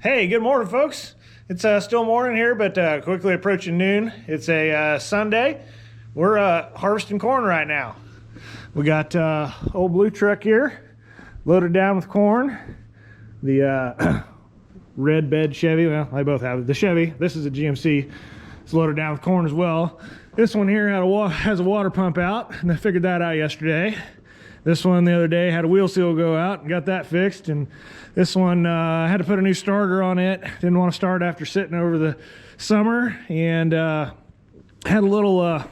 Hey, good morning, folks. It's still morning here, but quickly approaching noon. It's a Sunday. We're harvesting corn right now. We got old blue truck here, loaded down with corn. The red bed Chevy, well, I both have it. The Chevy, this is a GMC. It's loaded down with corn as well. This one here has a water pump out, and I figured that out yesterday. This one the other day had a wheel seal go out and got that fixed, and this one had to put a new starter on it. Didn't want to start after sitting over the summer, and had a little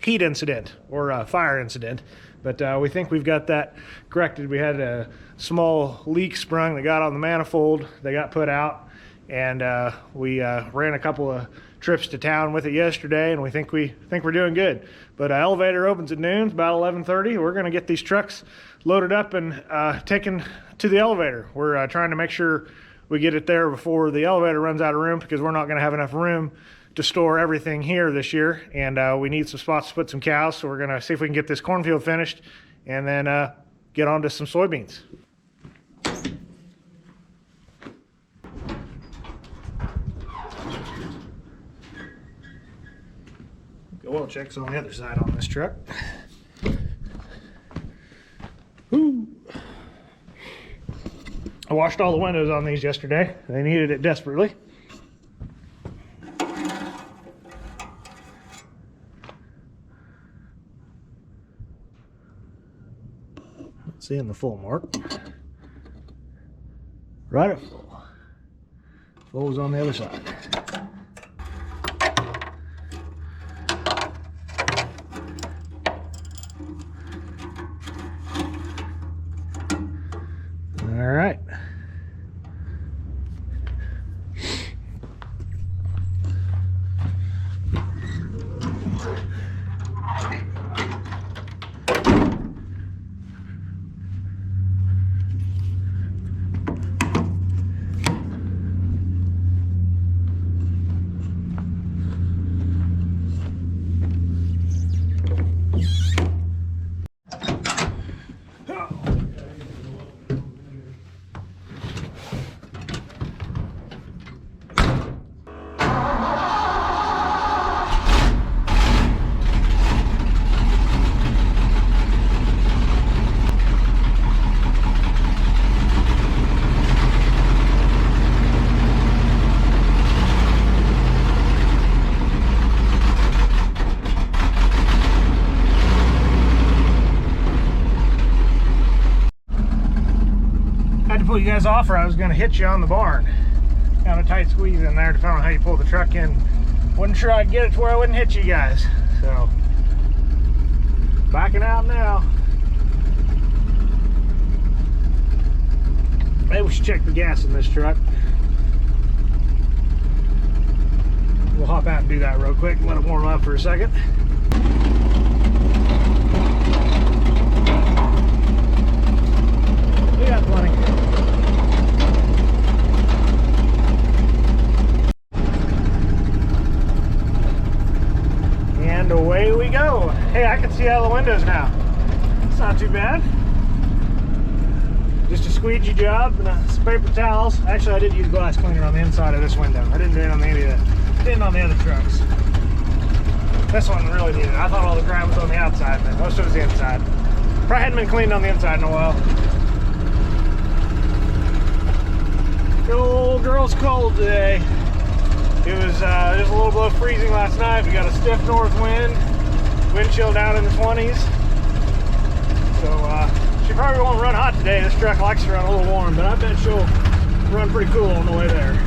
heat incident or fire incident, but we think we've got that corrected. We had a small leak sprung that got on the manifold. They got put out, and we ran a couple of trips to town with it yesterday, and we think we're doing good. But elevator opens at noon, about 11:30. We're going to get these trucks loaded up and taken to the elevator. We're trying to make sure we get it there before the elevator runs out of room, because we're not going to have enough room to store everything here this year, and we need some spots to put some cows. So we're going to see if we can get this cornfield finished and then get on to some soybeans. Oil checks on the other side on this truck. Ooh. I washed all the windows on these yesterday. They needed it desperately. Not seeing the full mark. Right at full. Full was on the other side. All right. Pull you guys off, or I was going to hit you on the barn. Kind of tight squeeze in there, depending on how you pull the truck in. Wasn't sure I'd get it to where I wouldn't hit you guys, so backing out now. Maybe we should check the gas in this truck. We'll hop out and do that real quick and let it warm up for a second. We got plenty. And away we go. Hey, I can see out of the windows now. It's not too bad. Just a squeegee job and some paper towels. Actually, I did use glass cleaner on the inside of this window. I didn't do it on any of that. Didn't on the other trucks. This one really needed it. I thought all the grime was on the outside, but most of it was the inside. Probably hadn't been cleaned on the inside in a while. The old girl's cold today. It was just a little below freezing last night. We got a stiff north wind chill down in the 20s. So she probably won't run hot today. This truck likes to run a little warm, but I bet she'll run pretty cool on the way there.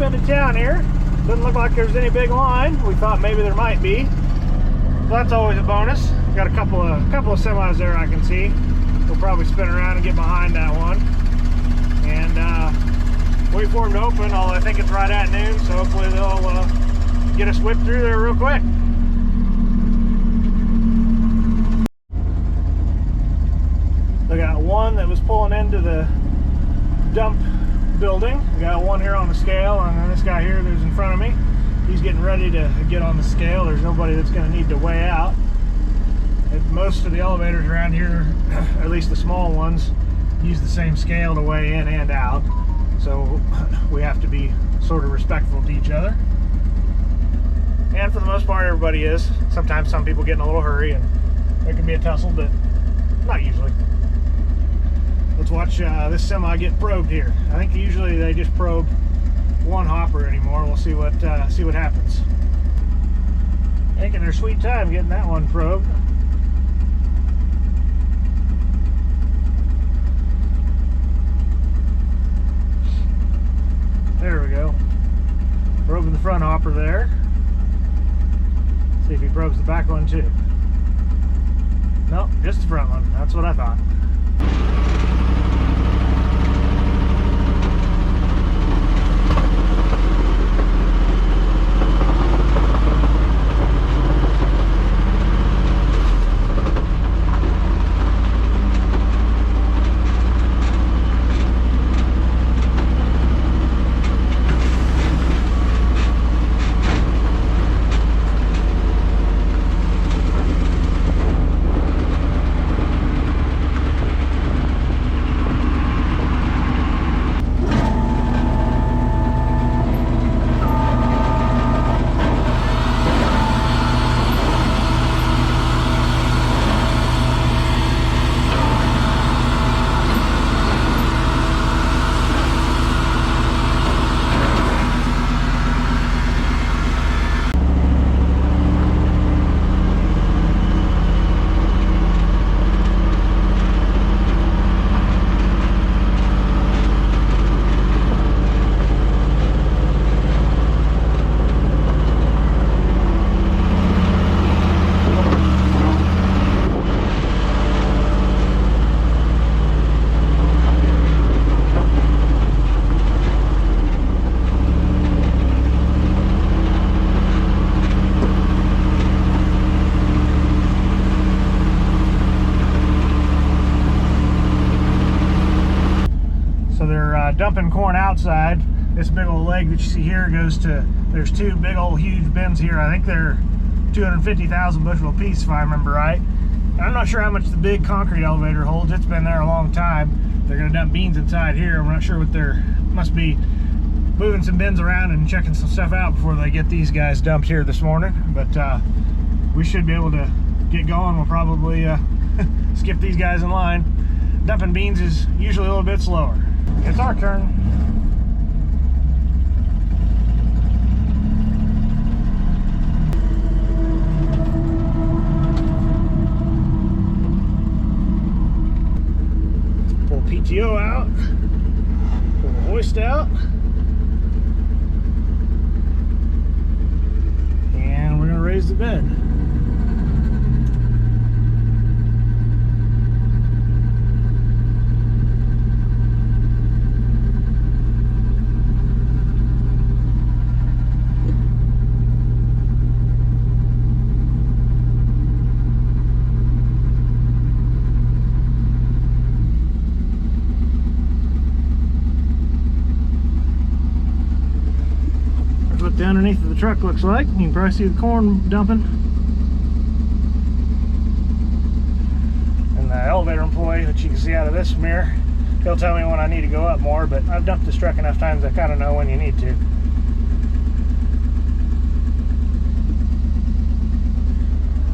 Into town here. Doesn't look like there's any big line. We thought maybe there might be. So that's always a bonus. Got a couple of semis there I can see. We'll probably spin around and get behind that one. And wait for them to open, although I think it's right at noon, so hopefully they'll get us whipped through there real quick. I got one that was building. We got one here on the scale, and then this guy here who's in front of me, he's getting ready to get on the scale. There's nobody that's going to need to weigh out. Most of the elevators around here, at least the small ones, use the same scale to weigh in and out. So we have to be sort of respectful to each other. And for the most part, everybody is. Sometimes some people get in a little hurry and there can be a tussle, but not usually. Let's watch this semi get probed here. I think usually they just probe one hopper anymore. We'll see what happens. Taking their sweet time getting that one probed. There we go. Probing the front hopper there. See if he probes the back one too. Nope, just the front one. That's what I thought. Dumping corn outside. This big old leg that you see here goes to, there's two big old huge bins here. I think they're 250,000 bushel a piece if I remember right. And I'm not sure how much the big concrete elevator holds. It's been there a long time. They're going to dump beans inside here. We're not sure what they're, must be moving some bins around and checking some stuff out before they get these guys dumped here this morning. But we should be able to get going. We'll probably skip these guys in line. Dumping beans is usually a little bit slower. It's our turn. Pull PTO out. Pull the hoist out. And we're going to raise the bed. The underneath of the truck looks like. You can probably see the corn dumping. And the elevator employee, which you can see out of this mirror, he'll tell me when I need to go up more, but I've dumped this truck enough times I kind of know when you need to.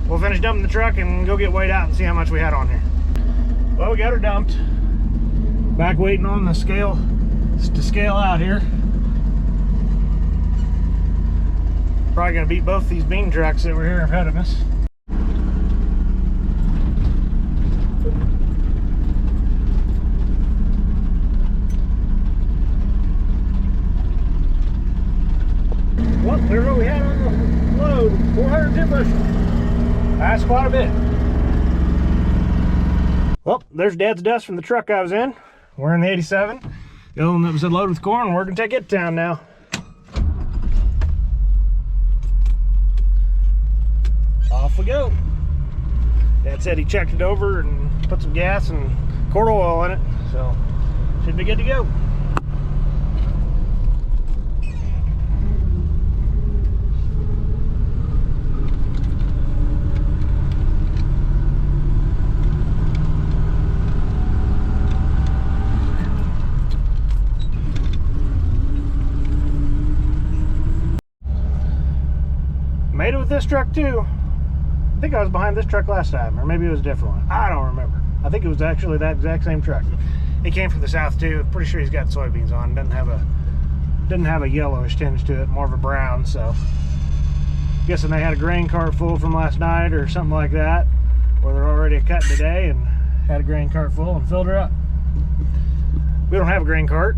We'll finish dumping the truck and go get weighed out and see how much we had on here. Well, we got her dumped. Back waiting on the scale to scale out here. Probably gonna beat both these bean trucks that were here ahead of us. Well, there's what we had on the load, 410 bushel. That's quite a bit. Well, there's Dad's dust from the truck I was in. We're in the 87. The other one that was loaded with corn, we're gonna take it to town now. Off we go. Dad said he checked it over and put some gas and quarter oil in it, so should be good to go. truck too. I think I was behind this truck last time, or maybe it was a different one. I don't remember. I think it was actually that exact same truck. He came from the south too. Pretty sure he's got soybeans on. Doesn't have a yellowish tinge to it, more of a brown. So guessing they had a grain cart full from last night or something like that, or they're already cutting today and had a grain cart full and filled her up. We don't have a grain cart.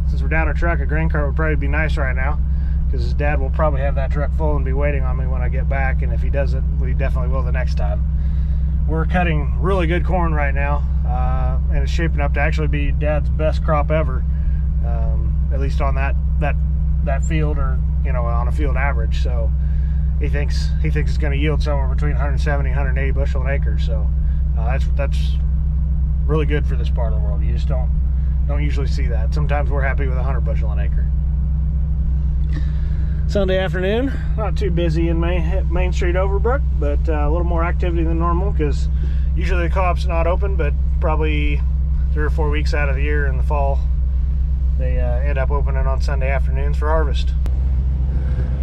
Since we're down a truck, a grain cart would probably be nice right now, because his dad will probably have that truck full and be waiting on me when I get back, and if he doesn't, we definitely will the next time. We're cutting really good corn right now, and it's shaping up to actually be Dad's best crop ever, at least on that field, or on a field average. So he thinks it's going to yield somewhere between 170 and 180 bushel an acre. So that's really good for this part of the world. You just don't usually see that. Sometimes we're happy with 100 bushel an acre. Sunday afternoon, not too busy in Main Street Overbrook, but a little more activity than normal, because usually the co-op's not open, but probably 3 or 4 weeks out of the year in the fall they end up opening on Sunday afternoons for harvest.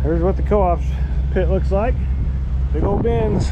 Here's what the co-op's pit looks like. Big old bins.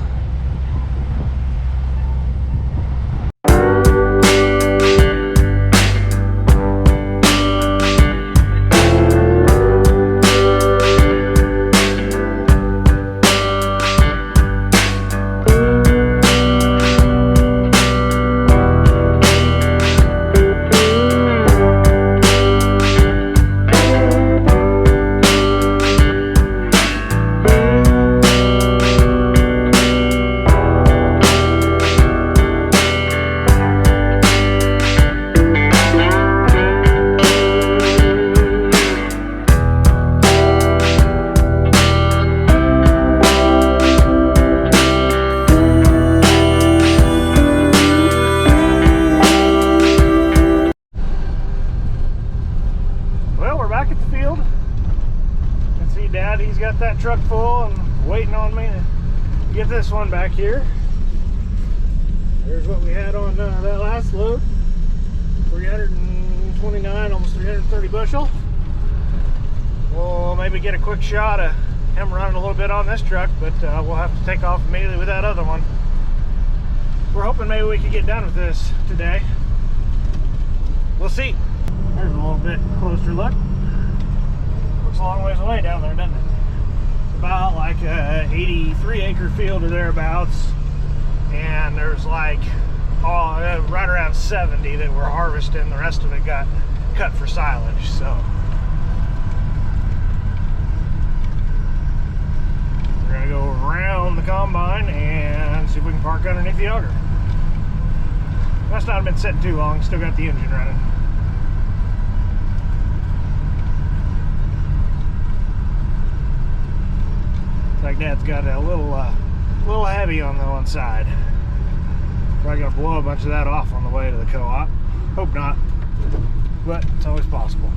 Dad, he's got that truck full and waiting on me to get this one back here. There's what we had on that last load, 329, almost 330 bushel. We'll maybe get a quick shot of him running a little bit on this truck, but we'll have to take off immediately with that other one. We're hoping maybe we can get done with this today. We'll see. There's a little bit closer look. Looks a long ways away down there, doesn't it? It's about like a 83 acre field or thereabouts, and there's like right around 70 that we're harvesting. The rest of it got cut for silage. So we're gonna go around the combine and see if we can park underneath the auger. Must not have been sitting too long. Still got the engine running. Looks like Dad's got a little heavy on the one side. Probably gonna blow a bunch of that off on the way to the co-op. Hope not, but it's always possible.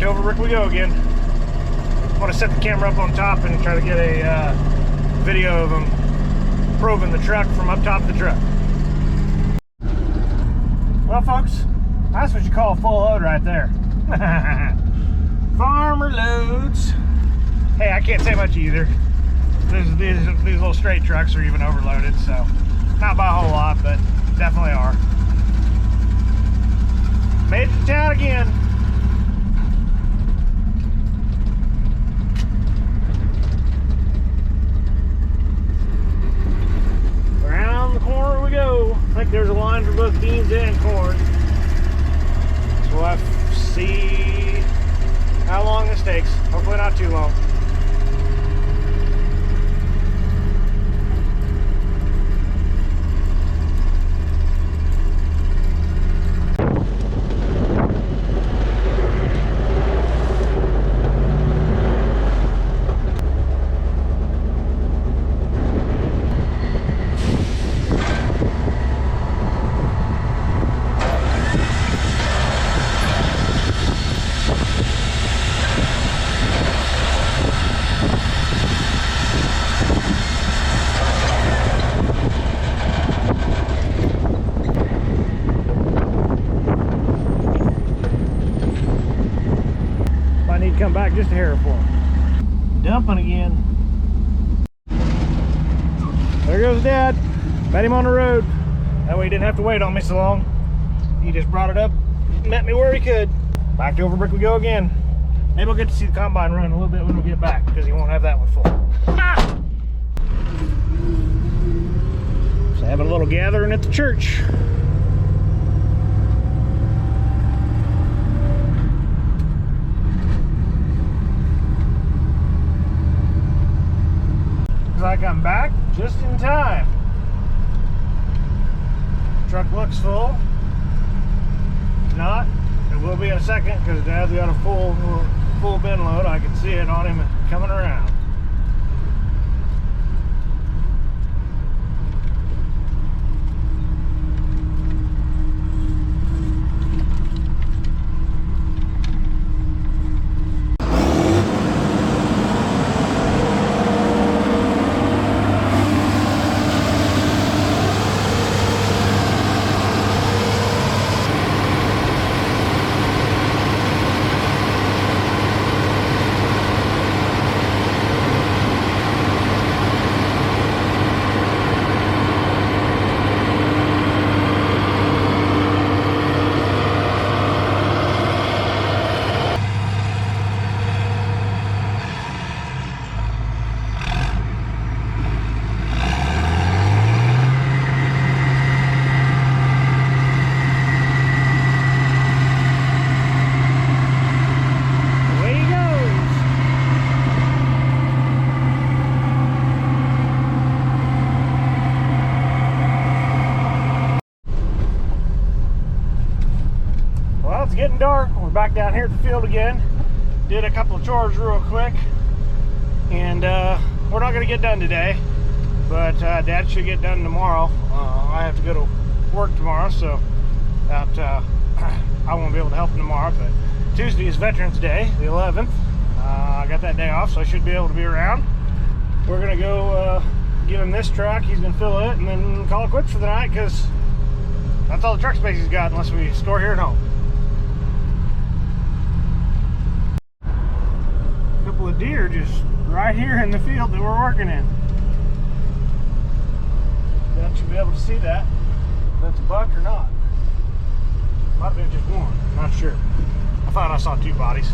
Over we go again. I want to set the camera up on top and try to get a video of them probing the truck from up top of the truck. Well, folks, that's what you call a full load right there. Farmer loads. Hey, I can't say much either. These little straight trucks are even overloaded, so not by a whole lot, but definitely are. Made it to town again. takes. Hopefully not too long. Come back just a hair for him. Dumping again. There goes Dad. Met him on the road. That way he didn't have to wait on me so long. He just brought it up, met me where he could. Back to Overbrook we go again. Maybe we'll get to see the combine run a little bit when we get back because he won't have that one full. Ah! So having a little gathering at the church. Like I'm back just in time. Truck looks full. If not, it will be in a second because Dad's got a full bin load. I can see it on him coming around. Getting dark. We're back down here at the field again. Did a couple of chores real quick, and we're not going to get done today, but Dad should get done tomorrow. I have to go to work tomorrow, so that I won't be able to help him tomorrow. But Tuesday is Veterans Day, the 11th. I got that day off, so I should be able to be around. We're going to go give him this truck. He's going to fill it and then call it quits for the night because that's all the truck space he's got unless we store here at home. Of deer just right here in the field that we're working in. Dad should be able to see that, if that's a buck or not. Might have been just one, not sure. I thought I saw two bodies.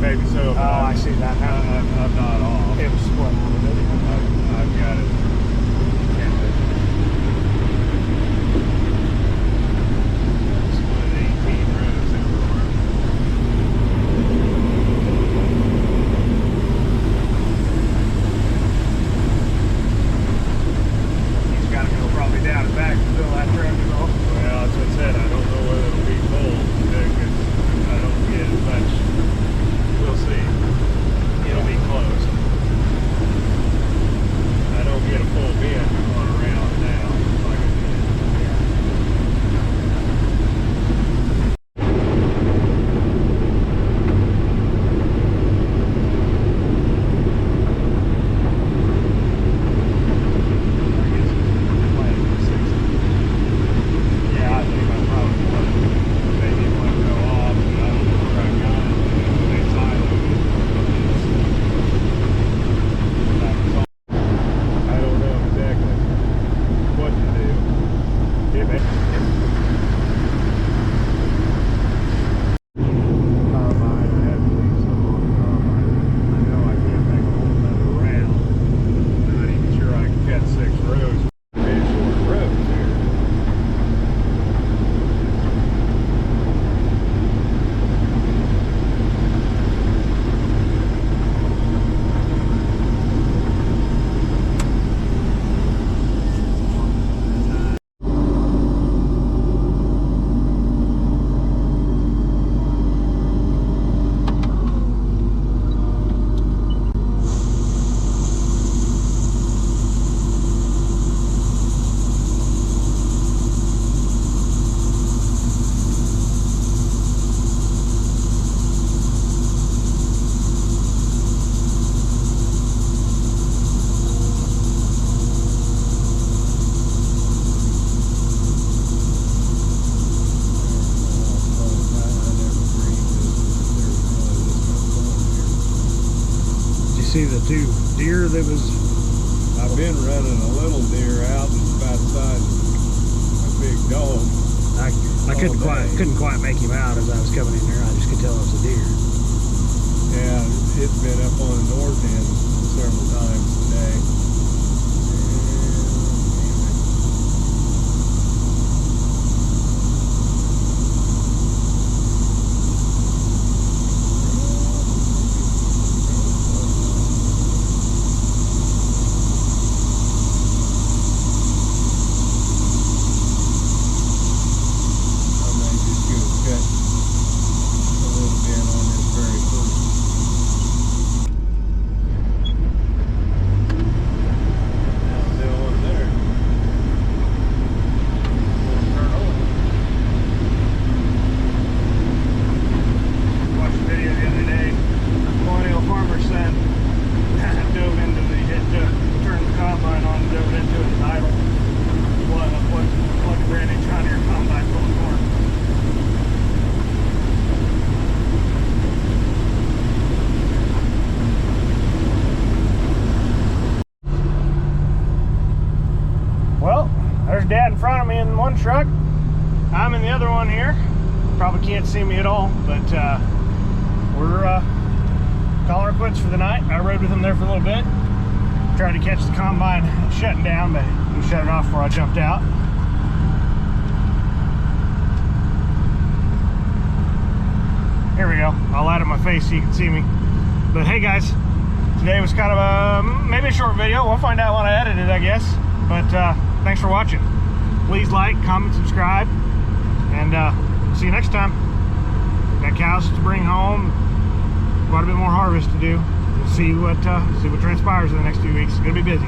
maybe so. Oh, I see that now. I'm not off. It was split a little bit. I've got it. Split 18 rows everywhere. see the two deer that was... I've been running a little deer out that's about the size of a big dog. I couldn't quite make him out as I was coming in there. I just could tell it was a deer. Yeah, it's been up on the north end several times today. Dad in front of me in one truck. I'm in the other one here. Probably can't see me at all, but we're calling her quits for the night. I rode with him there for a little bit. Tried to catch the combine shutting down, but he shut it off before I jumped out. Here we go. I'll light up my face so you can see me. But hey guys, today was kind of a maybe a short video. We'll find out when I edit it, I guess. But thanks for watching. Please like, comment, subscribe, and see you next time. Got cows to bring home, quite a bit more harvest to do. We'll see what transpires in the next few weeks. It's gonna be busy.